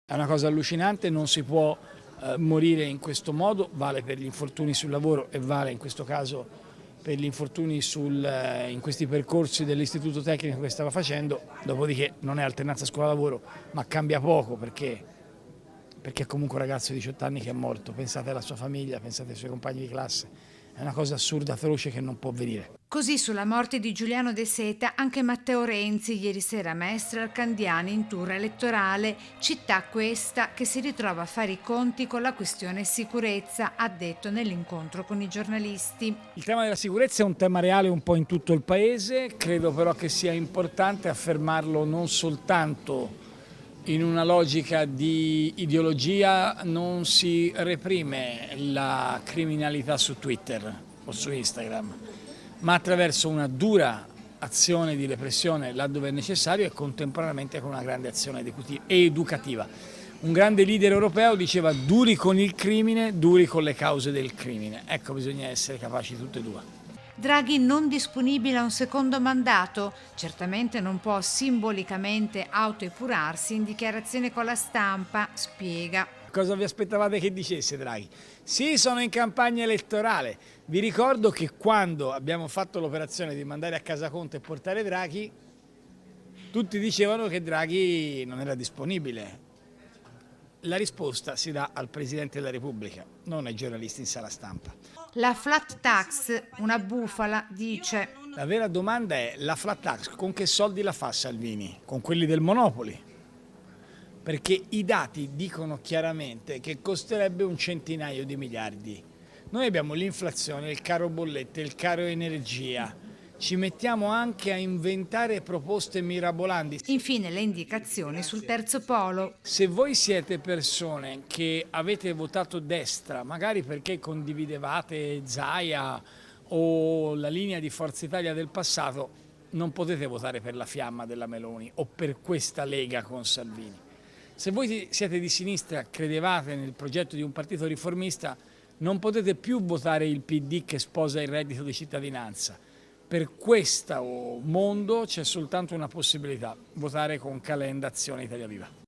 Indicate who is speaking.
Speaker 1: È una cosa allucinante, non si può morire in questo modo, vale per gli infortuni sul lavoro e vale in questo caso per gli infortuni in questi percorsi dell'istituto tecnico che stava facendo, dopodiché non è alternanza scuola-lavoro, ma cambia poco perché è comunque un ragazzo di 18 anni che è morto, pensate alla sua famiglia, pensate ai suoi compagni di classe, è una cosa assurda, feroce che non può avvenire.
Speaker 2: Così sulla morte di Giuliano De Seta anche Matteo Renzi ieri sera a Mestre al Candiani in tour elettorale, città questa che si ritrova a fare i conti con la questione sicurezza, ha detto nell'incontro con i giornalisti.
Speaker 1: Il tema della sicurezza è un tema reale un po' in tutto il paese, credo però che sia importante affermarlo non soltanto in una logica di ideologia, non si reprime la criminalità su Twitter o su Instagram, ma attraverso una dura azione di repressione laddove è necessario e contemporaneamente con una grande azione educativa. Un grande leader europeo diceva duri con il crimine, duri con le cause del crimine. Ecco, bisogna essere capaci tutte e due.
Speaker 2: Draghi non disponibile a un secondo mandato? Certamente non può simbolicamente autoepurarsi in dichiarazione con la stampa, spiega.
Speaker 1: Cosa vi aspettavate che dicesse Draghi? Sì, sono in campagna elettorale. Vi ricordo che quando abbiamo fatto l'operazione di mandare a casa Conte e portare Draghi, tutti dicevano che Draghi non era disponibile. La risposta si dà al Presidente della Repubblica, non ai giornalisti in sala stampa.
Speaker 2: La flat tax, una bufala, dice.
Speaker 1: La vera domanda è la flat tax con che soldi la fa Salvini? Con quelli del Monopoli? Perché i dati dicono chiaramente che costerebbe un centinaio di miliardi. Noi abbiamo l'inflazione, il caro bollette, il caro energia. Ci mettiamo anche a inventare proposte mirabolanti.
Speaker 2: Infine le indicazioni sul terzo polo.
Speaker 1: Se voi siete persone che avete votato destra, magari perché condividevate Zaia o la linea di Forza Italia del passato, non potete votare per la fiamma della Meloni o per questa Lega con Salvini. Se voi siete di sinistra, credevate nel progetto di un partito riformista, non potete più votare il PD che sposa il reddito di cittadinanza. Per questo mondo c'è soltanto una possibilità: votare con Calenda Azione Italia Viva.